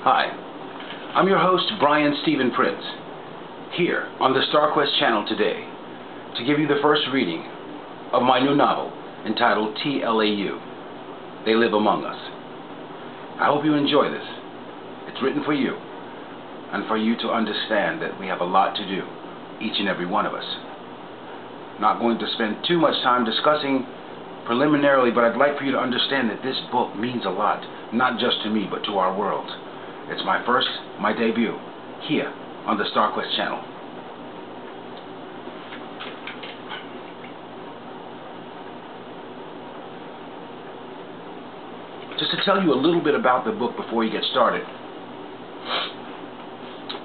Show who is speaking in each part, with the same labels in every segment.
Speaker 1: Hi, I'm your host, Brian Stephen Prince, here on the StarQuest channel today to give you the first reading of my new novel entitled T.L.A.U. They Live Among Us. I hope you enjoy this. It's written for you, and for you to understand that we have a lot to do, each and every one of us. Not going to spend too much time discussing preliminarily, but I'd like for you to understand that this book means a lot, not just to me, but to our world. It's my debut, here on the StarQuest channel. Just to tell you a little bit about the book before you get started.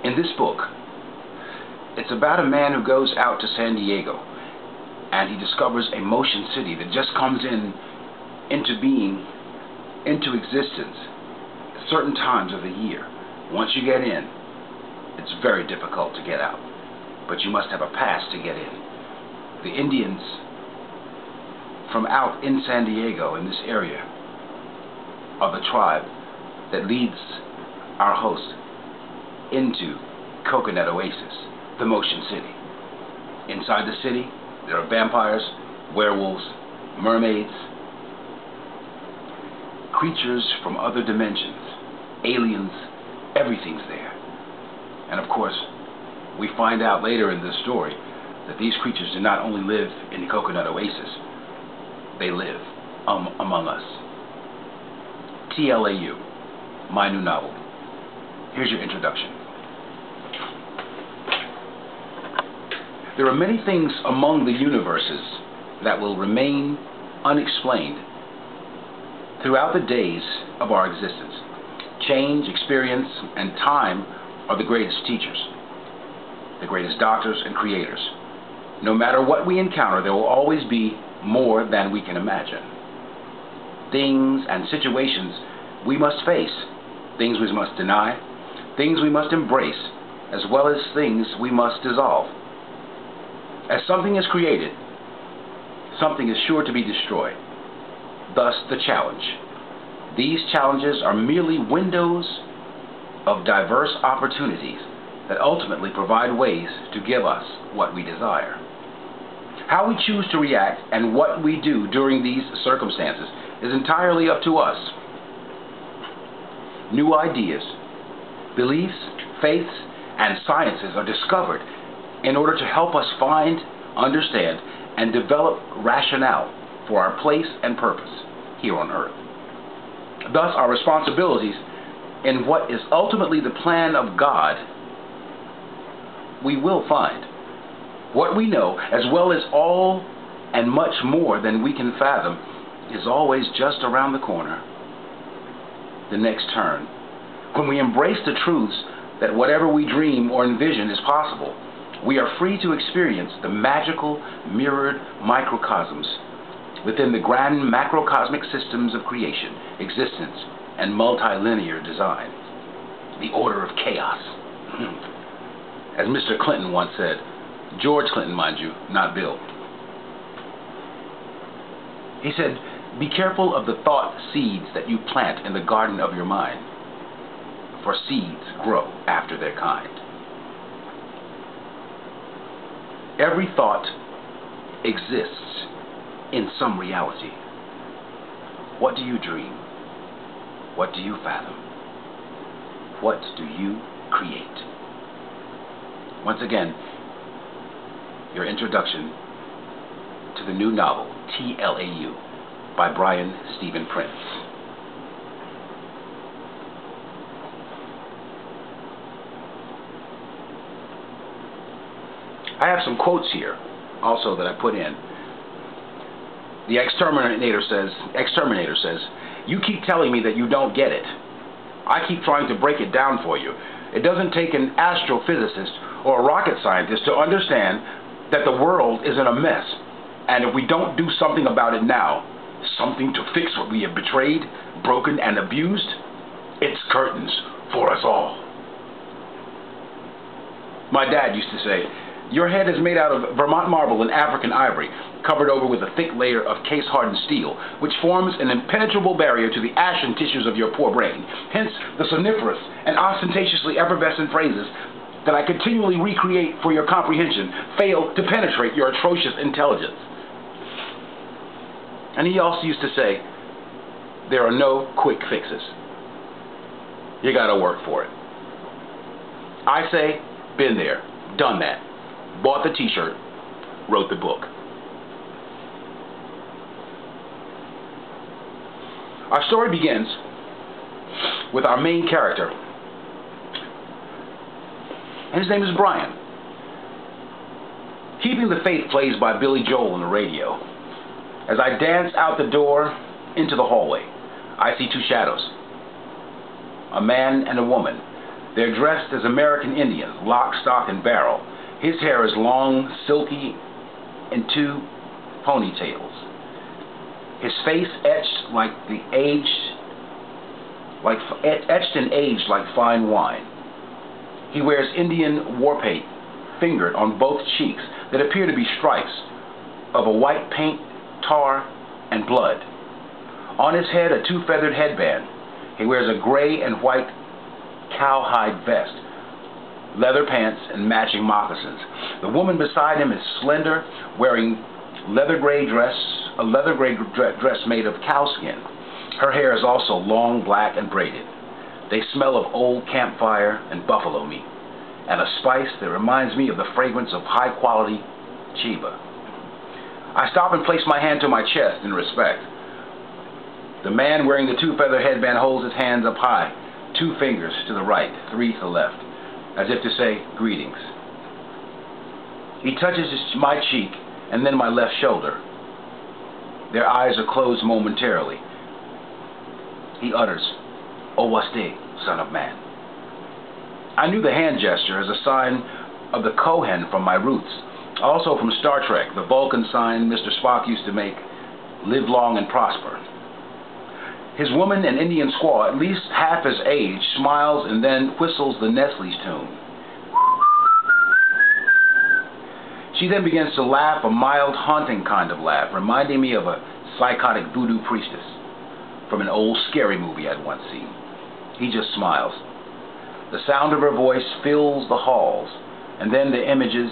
Speaker 1: In this book, it's about a man who goes out to San Diego, and he discovers a motion city that just comes into being, into existence at certain times of the year. Once you get in, it's very difficult to get out, but you must have a pass to get in. The Indians from out in San Diego, in this area, are the tribe that leads our host into Coconut Oasis, the Motion City. Inside the city, there are vampires, werewolves, mermaids, creatures from other dimensions, aliens, everything's there. And of course, we find out later in this story that these creatures do not only live in Coconut Oasis, they live among us. T.L.A.U., my new novel. Here's your introduction. There are many things among the universes that will remain unexplained throughout the days of our existence. Change, experience, and time are the greatest teachers, the greatest doctors and creators. No matter what we encounter, there will always be more than we can imagine. Things and situations we must face, things we must deny, things we must embrace, as well as things we must dissolve. As something is created, something is sure to be destroyed. Thus the challenge. These challenges are merely windows of diverse opportunities that ultimately provide ways to give us what we desire. How we choose to react and what we do during these circumstances is entirely up to us. New ideas, beliefs, faiths, and sciences are discovered in order to help us find, understand, and develop rationale for our place and purpose here on earth. Thus, our responsibilities in what is ultimately the plan of God, we will find. What we know, as well as all and much more than we can fathom, is always just around the corner, the next turn. When we embrace the truths that whatever we dream or envision is possible, we are free to experience the magical, mirrored microcosms within the grand macrocosmic systems of creation, existence, and multilinear design. The order of chaos. As Mr. Clinton once said, George Clinton, mind you, not Bill. He said, "Be careful of the thought seeds that you plant in the garden of your mind, for seeds grow after their kind." Every thought exists in some reality. What do you dream? What do you fathom? What do you create? Once again, your introduction to the new novel, T.L.A.U. by Brian Stephen Prince. I have some quotes here also that I put in. The exterminator says, "You keep telling me that you don't get it. I keep trying to break it down for you. It doesn't take an astrophysicist or a rocket scientist to understand that the world is in a mess. And if we don't do something about it now, something to fix what we have betrayed, broken, and abused, it's curtains for us all." My dad used to say, Your head is made out of Vermont marble and African ivory, covered over with a thick layer of case-hardened steel, which forms an impenetrable barrier to the ashen tissues of your poor brain. Hence, the soniferous and ostentatiously effervescent phrases that I continually recreate for your comprehension fail to penetrate your atrocious intelligence. And he also used to say, there are no quick fixes. You gotta work for it. I say, been there, done that. Bought the t-shirt, wrote the book. Our story begins with our main character, and his name is Brian. Keeping the Faith plays by Billy Joel on the radio. As I dance out the door into the hallway, I see two shadows, a man and a woman. They're dressed as American Indians, lock, stock, and barrel. His hair is long, silky, in two ponytails. His face etched and aged like fine wine. He wears Indian war paint fingered on both cheeks that appear to be stripes of a white paint, tar, and blood. On his head, a two-feathered headband. He wears a gray and white cowhide vest, leather pants, and matching moccasins. The woman beside him is slender, wearing a leather gray dress made of cowskin. Her hair is also long, black, and braided. They smell of old campfire and buffalo meat, and a spice that reminds me of the fragrance of high-quality chiba. I stop and place my hand to my chest in respect. The man wearing the two-feather headband holds his hands up high, 2 fingers to the right, 3 to the left, as if to say, greetings. He touches my cheek and then my left shoulder. Their eyes are closed momentarily. He utters, "Owaste, son of man." I knew the hand gesture as a sign of the Kohen from my roots, also from Star Trek, the Vulcan sign Mr. Spock used to make, "Live long and prosper." His woman, an Indian squaw, at least half his age, smiles and then whistles the Nestle's tune. She then begins to laugh, a mild, haunting kind of laugh, reminding me of a psychotic voodoo priestess from an old scary movie I'd once seen. He just smiles. The sound of her voice fills the halls, and then the images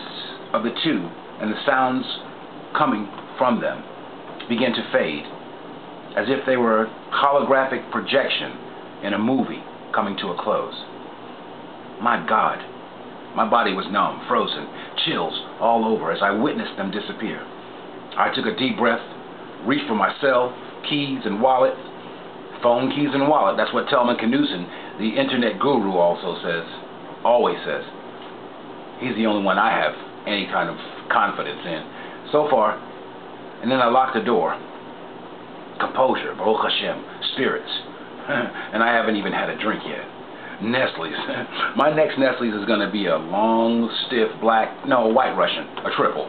Speaker 1: of the two and the sounds coming from them begin to fade, as if they were a holographic projection in a movie coming to a close. My God, my body was numb, frozen, chills all over as I witnessed them disappear. I took a deep breath, reached for my cell, keys and wallet, phone, keys and wallet. That's what Telman Knudsen, the internet guru, always says. He's the only one I have any kind of confidence in so far. And then I locked the door. Composure, Baruch Hashem, spirits. And I haven't even had a drink yet. Nestle's. My next Nestle's is going to be a long, stiff, white Russian, a triple.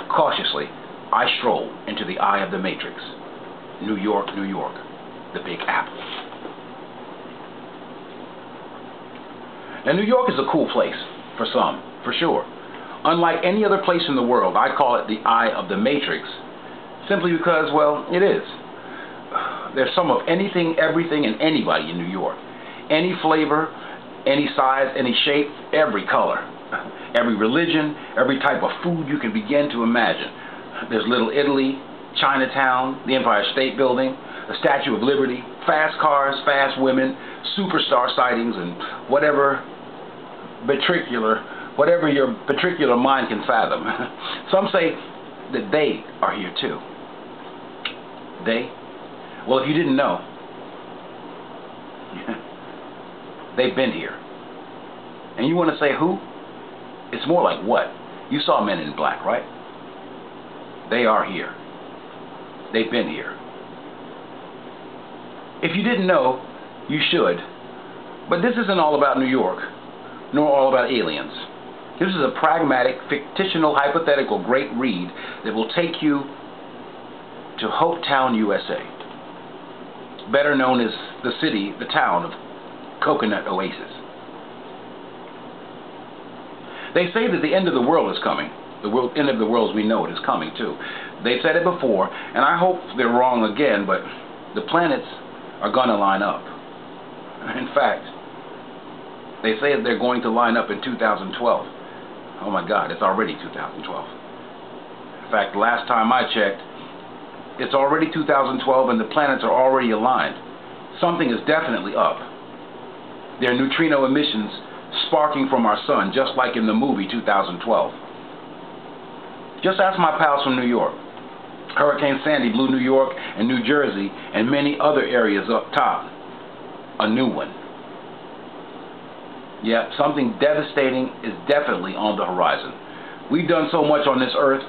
Speaker 1: Cautiously, I stroll into the eye of the matrix. New York, New York, the Big Apple. Now, New York is a cool place, for some, for sure. Unlike any other place in the world, I call it the eye of the matrix, simply because, well, it is. There's some of anything, everything, and anybody in New York. Any flavor, any size, any shape, every color. Every religion, every type of food you can begin to imagine. There's Little Italy, Chinatown, the Empire State Building, the Statue of Liberty, fast cars, fast women, superstar sightings, and whatever your particular mind can fathom. Some say that they are here too. They? Well, if you didn't know, they've been here. And you want to say who? It's more like what? You saw Men in Black, right? They are here. They've been here. If you didn't know, you should. But this isn't all about New York, nor all about aliens. This is a pragmatic, fictional, hypothetical great read that will take you to Hopetown, USA. Better known as the town of Coconut Oasis. They say that the end of the world is coming. End of the world as we know it is coming too. They said it before, and I hope they're wrong again, but the planets are going to line up. In fact, they say that they're going to line up in 2012. Oh my God, it's already 2012. In fact, last time I checked, it's already 2012 and the planets are already aligned. Something is definitely up. There are neutrino emissions sparking from our sun, just like in the movie 2012. Just ask my pals from New York. Hurricane Sandy blew New York and New Jersey and many other areas up top. A new one. Yeah, something devastating is definitely on the horizon. We've done so much on this earth,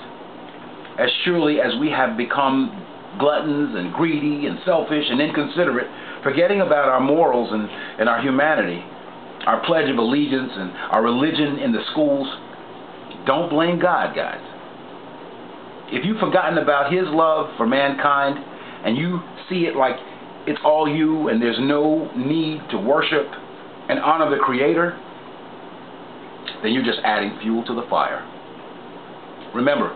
Speaker 1: as surely as we have become gluttons and greedy and selfish and inconsiderate, forgetting about our morals and our humanity, our pledge of allegiance and our religion in the schools. Don't blame God, guys. If you've forgotten about His love for mankind and you see it like it's all you and there's no need to worship and honor the Creator, then you're just adding fuel to the fire. Remember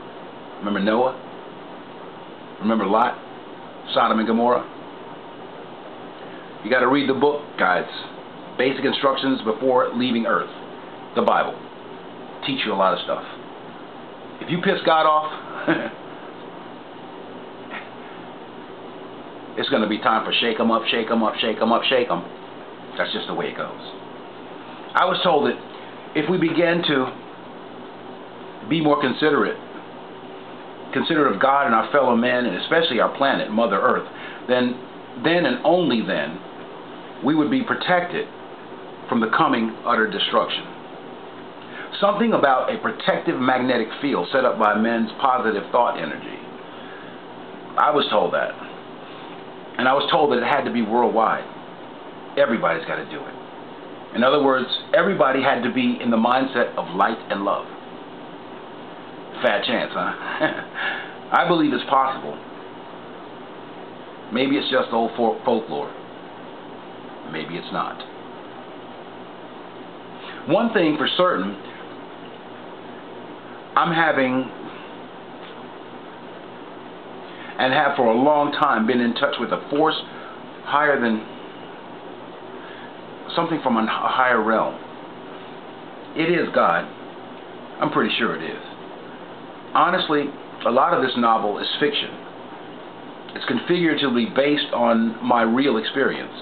Speaker 1: Noah? Remember Lot? Sodom and Gomorrah? You got to read the book, guys. Basic instructions before leaving Earth. The Bible. Teach you a lot of stuff. If you piss God off, it's going to be time for shake 'em up, shake 'em up, shake 'em up, shake 'em. That's just the way it goes. I was told that if we begin to be more considerate of God and our fellow men, and especially our planet, Mother Earth, then and only then, we would be protected from the coming utter destruction. Something about a protective magnetic field set up by men's positive thought energy. I was told that. And I was told that it had to be worldwide. Everybody's got to do it. In other words, everybody had to be in the mindset of light and love. Fat chance, huh? I believe it's possible. Maybe it's just old folklore. Maybe it's not. One thing for certain, I'm having and have for a long time been in touch with a force higher than something from a higher realm. It is God. I'm pretty sure it is. Honestly, a lot of this novel is fiction. It's configuratively based on my real experience.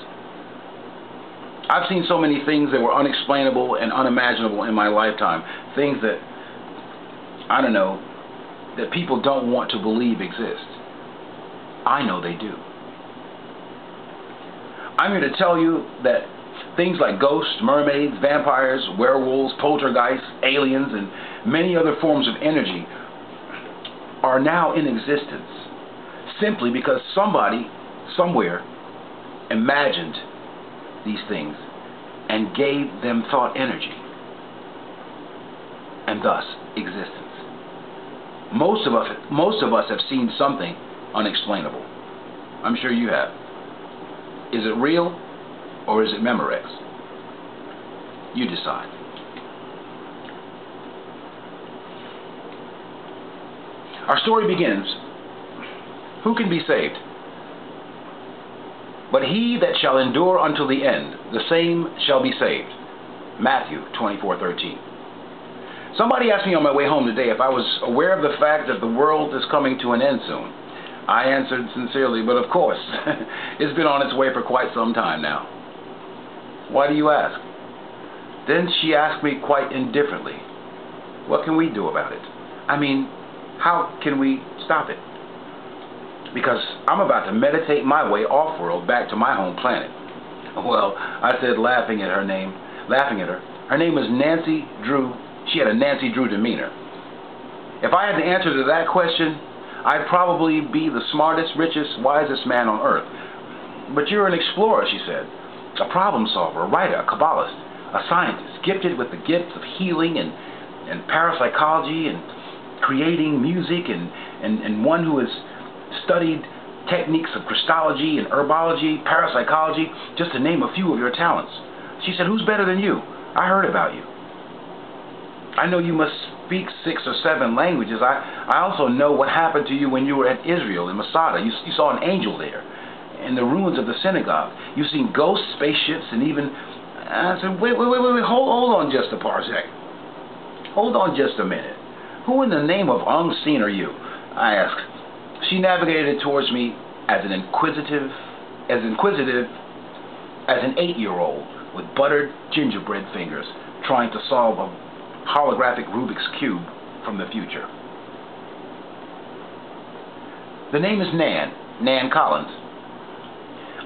Speaker 1: I've seen so many things that were unexplainable and unimaginable in my lifetime. Things that, I don't know, that people don't want to believe exist. I know they do. I'm here to tell you that things like ghosts, mermaids, vampires, werewolves, poltergeists, aliens, and many other forms of energy are now in existence simply because somebody, somewhere, imagined these things and gave them thought energy and thus existence. Most of us have seen something unexplainable. I'm sure you have. Is it real or is it Memorex? You decide. Our story begins. Who can be saved? But he that shall endure until the end, the same shall be saved. Matthew 24:13. Somebody asked me on my way home today if I was aware of the fact that the world is coming to an end soon. I answered sincerely, but of course, it's been on its way for quite some time now. Why do you ask? Then she asked me quite indifferently, what can we do about it? I mean, how can we stop it? Because I'm about to meditate my way off-world back to my home planet. Well, I said, laughing at her. Her name was Nancy Drew. She had a Nancy Drew demeanor. If I had the answer to that question, I'd probably be the smartest, richest, wisest man on earth. But you're an explorer, she said. A problem solver, a writer, a Kabbalist, a scientist, gifted with the gifts of healing and parapsychology and creating music and one who has studied techniques of Christology and herbology, parapsychology, just to name a few of your talents. She said, who's better than you? I heard about you. I know you must speak 6 or 7 languages. I also know what happened to you when you were at Israel in Masada. You saw an angel there in the ruins of the synagogue. You've seen ghosts, spaceships, and even... I said, wait, hold on just a parsec. Hold on just a minute. Who in the name of unseen are you? I asked. She navigated towards me as inquisitive as an 8-year-old with buttered gingerbread fingers trying to solve a holographic Rubik's Cube from the future. The name is Nan Collins.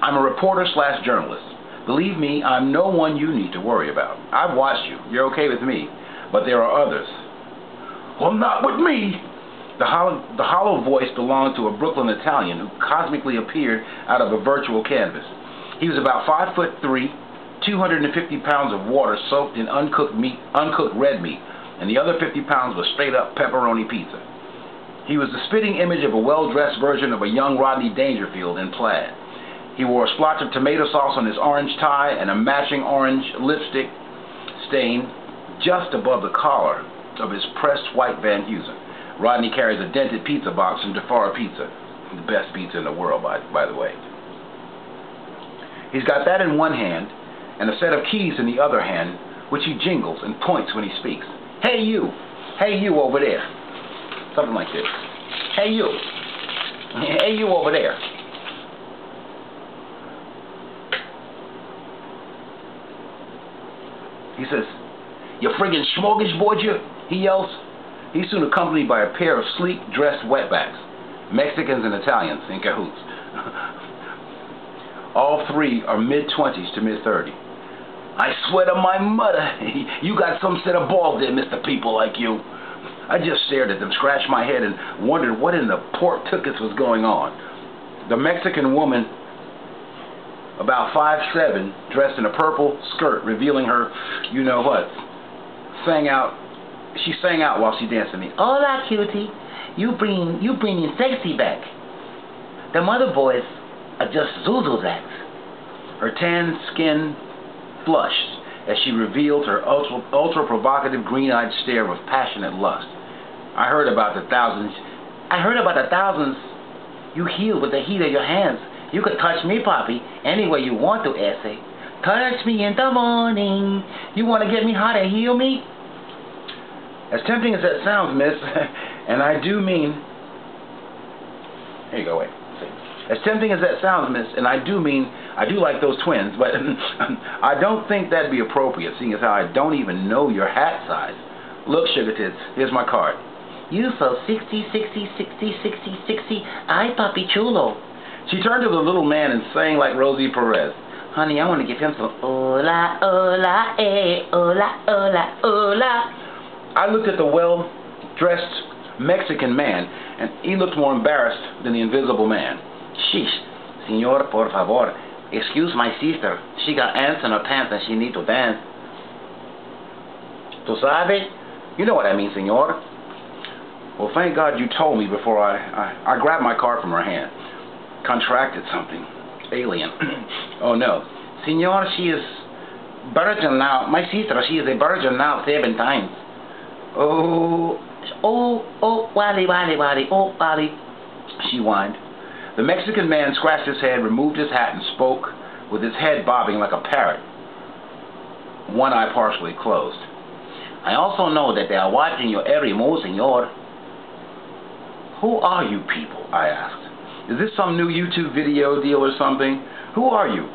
Speaker 1: I'm a reporter/journalist. Believe me, I'm no one you need to worry about. I've watched you. You're okay with me. But there are others. Well, not with me! The hollow voice belonged to a Brooklyn Italian who cosmically appeared out of a virtual canvas. He was about 5'3", 250 pounds of water soaked in uncooked red meat, and the other 50 pounds was straight-up pepperoni pizza. He was the spitting image of a well-dressed version of a young Rodney Dangerfield in plaid. He wore a splotch of tomato sauce on his orange tie and a matching orange lipstick stain just above the collar of his pressed white Van Heusen. Rodney carries a dented pizza box from DeFara Pizza, the best pizza in the world, by the way. He's got that in one hand and a set of keys in the other hand, which he jingles and points when he speaks. Hey you over there. Something like this. Hey you over there. He says, "You friggin' smorgasbord you," he yells. He's soon accompanied by a pair of sleek, dressed wetbacks, Mexicans and Italians in cahoots. All three are mid-20s to mid-30. I swear to my mother, you got some set of balls there, Mr. People like you. I just stared at them, scratched my head, and wondered what in the pork tuchus was going on. The Mexican woman, about 5'7", dressed in a purple skirt, revealing her, you-know-what, she sang out while she danced to me. Hola, cutie. You bringing sexy back. The mother boys are just Zuzu's acts. Her tan skin flushed as she revealed her ultra-provocative green-eyed stare of passionate lust. I heard about the thousands you heal with the heat of your hands. You could touch me, Poppy, any way you want to, essay. Touch me in the morning. You want to get me hot and heal me? As tempting as that sounds, miss, and I do mean... Here you go, wait. As tempting as that sounds, miss, and I do mean, I do like those twins, but I don't think that'd be appropriate, seeing as how I don't even know your hat size. Look, sugar tits, here's my card. You so 60, ay papi chulo. She turned to the little man and sang like Rosie Perez. Honey, I want to give him some hola, hola, eh, hola, hola, hola. I looked at the well-dressed Mexican man, and he looked more embarrassed than the invisible man. Sheesh, senor, por favor, excuse my sister. She got ants in her pants and she need to dance. Tu sabe? You know what I mean, senor. Well, thank God you told me before I grabbed my card from her hand. Contracted something. Alien. Oh, no. Senor, she is virgin now. My sister, she is a virgin now 7 times. Oh, wally, oh, wally. She whined. The Mexican man scratched his head, removed his hat, and spoke with his head bobbing like a parrot, one eye partially closed. I also know that they are watching your every move, senor. Who are you people? I asked. Is this some new YouTube video deal or something? Who are you?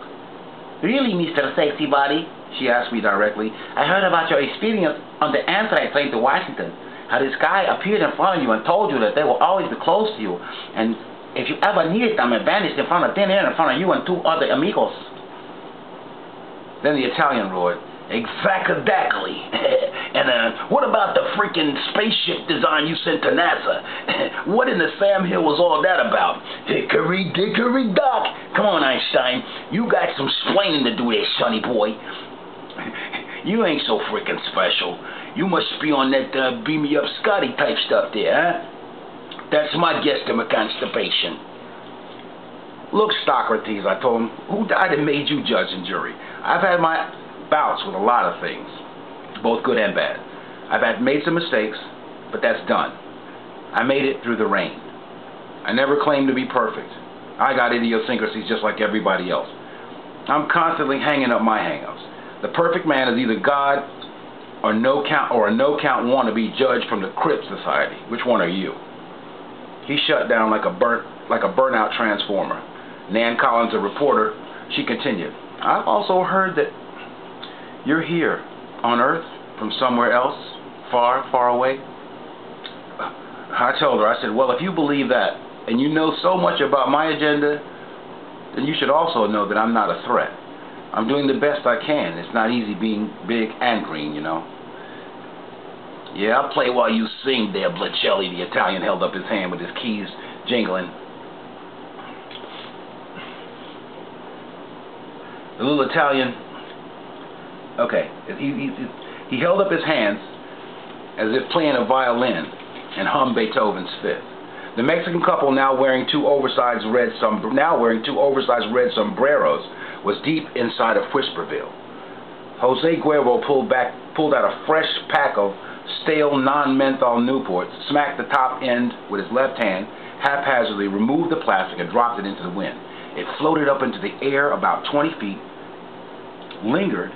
Speaker 1: Really, Mr. Sexy Body? She asked me directly. I heard about your experience on the Amtrak train to Washington. How this guy appeared in front of you and told you that they will always be close to you. And if you ever needed them, it vanished in front of thin air in front of you and 2 other amigos. Then the Italian roared, exactly. And what about the freaking spaceship design you sent to NASA? What in the Sam Hill was all that about? Hickory dickory dock. Come on, Einstein. You got some splaining to do there, sonny boy. You ain't so freaking special. You must be on that beam me up Scotty type stuff there, huh? That's my guesstimate constipation. Look, Socrates, I told him, who died and made you judge and jury? I've had my bouts with a lot of things, both good and bad. I've made some mistakes, but that's done. I made it through the rain. I never claimed to be perfect. I got idiosyncrasies just like everybody else. I'm constantly hanging up my hang-ups. The perfect man is either God or a no-count wannabe judge from the Crip Society. Which one are you? He shut down like a burnout transformer. Nan Collins, a reporter, she continued, I've also heard that you're here on Earth from somewhere else, far, far away. I told her, I said, well, if you believe that, and you know so much about my agenda, then you should also know that I'm not a threat. I'm doing the best I can. It's not easy being big and green, you know. Yeah, I'll play while you sing there, Blacelli. The Italian held up his hand with his keys jingling. The little Italian, okay, he held up his hands as if playing a violin and hummed Beethoven's Fifth. The Mexican couple, now wearing two oversized red sombreros, was deep inside of Whisperville. Jose Guerrero pulled out a fresh pack of stale non-menthol Newports, smacked the top end with his left hand, haphazardly removed the plastic and dropped it into the wind. It floated up into the air about 20 feet, lingered,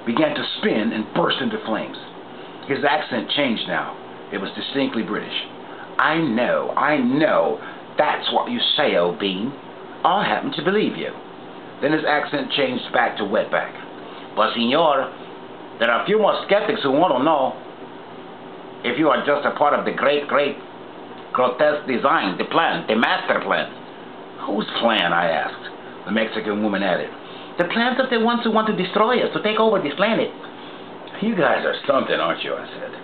Speaker 1: began to spin, and burst into flames. His accent changed now. It was distinctly British. I know, that's what you say, old bean. I happen to believe you. Then his accent changed back to wetback. But, senor, there are a few more skeptics who want to know if you are just a part of the great, grotesque design, the plan, the master plan. Whose plan, I asked. The Mexican woman added, the plans of the ones who want to destroy us, to take over this planet. You guys are something, aren't you, I said.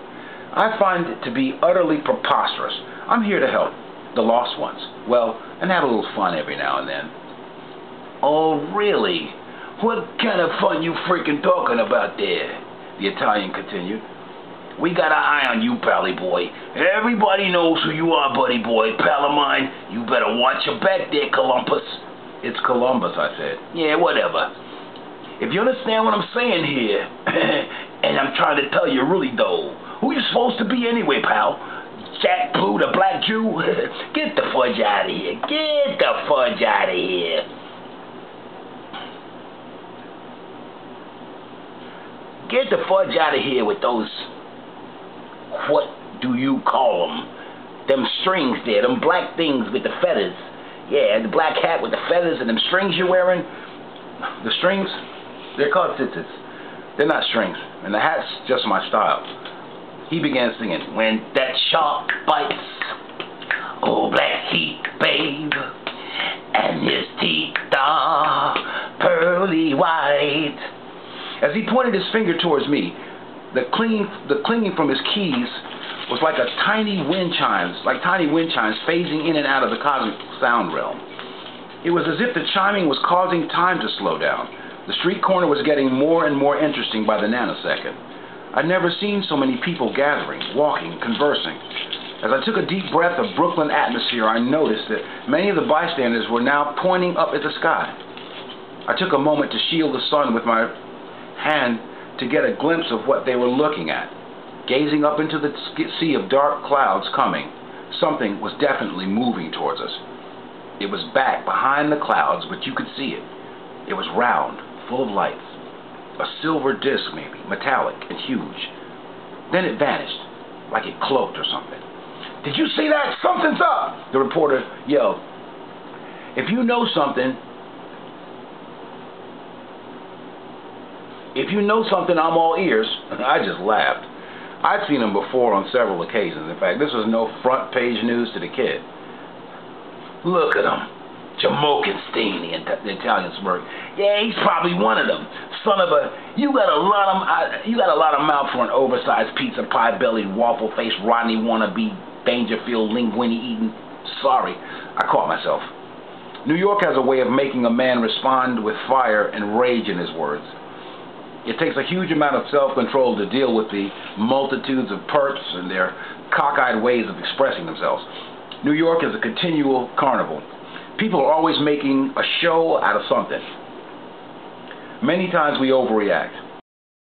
Speaker 1: I find it to be utterly preposterous. I'm here to help the lost ones. Well, and have a little fun every now and then. Oh, really? What kind of fun you freaking talking about there? The Italian continued. We got our eye on you, pally boy. Everybody knows who you are, buddy boy, pal of mine. You better watch your back there, Columbus. It's Columbus, I said. Yeah, whatever. If you understand what I'm saying here, and I'm trying to tell you really though, who you supposed to be anyway, pal? Jack Blue, the black Jew? Get the fudge out of here. Get the fudge out of here. Get the fudge out of here with those, what do you call them strings there, them black things with the feathers. Yeah, the black hat with the feathers and them strings you're wearing. The strings, they're called tzitzits. They're not strings, and the hat's just my style. He began singing, when that shark bites, oh black heat, babe, and his teeth are pearly white. As he pointed his finger towards me, the clinging from his keys was like tiny wind chimes phasing in and out of the cosmic sound realm. It was as if the chiming was causing time to slow down. The street corner was getting more and more interesting by the nanosecond. I'd never seen so many people gathering, walking, conversing. As I took a deep breath of Brooklyn atmosphere, I noticed that many of the bystanders were now pointing up at the sky. I took a moment to shield the sun with my hand to get a glimpse of what they were looking at. Gazing up into the sea of dark clouds coming, something was definitely moving towards us. It was back behind the clouds, but you could see it. It was round, full of lights. A silver disc maybe, metallic and huge. Then it vanished, like it cloaked or something. Did you see that? Something's up! The reporter yelled. If you know something, I'm all ears. I just laughed. I'd seen him before on several occasions. In fact, this was no front page news to the kid. Look at him. Jamokenstein, the Italian smirked. Yeah, he's probably one of them. Son of a, you got a lot of mouth for an oversized pizza pie bellied waffle faced Rodney wannabe Dangerfield linguine eating. Sorry, I caught myself. New York has a way of making a man respond with fire and rage in his words. It takes a huge amount of self-control to deal with the multitudes of perps and their cockeyed ways of expressing themselves. New York is a continual carnival. People are always making a show out of something. Many times we overreact.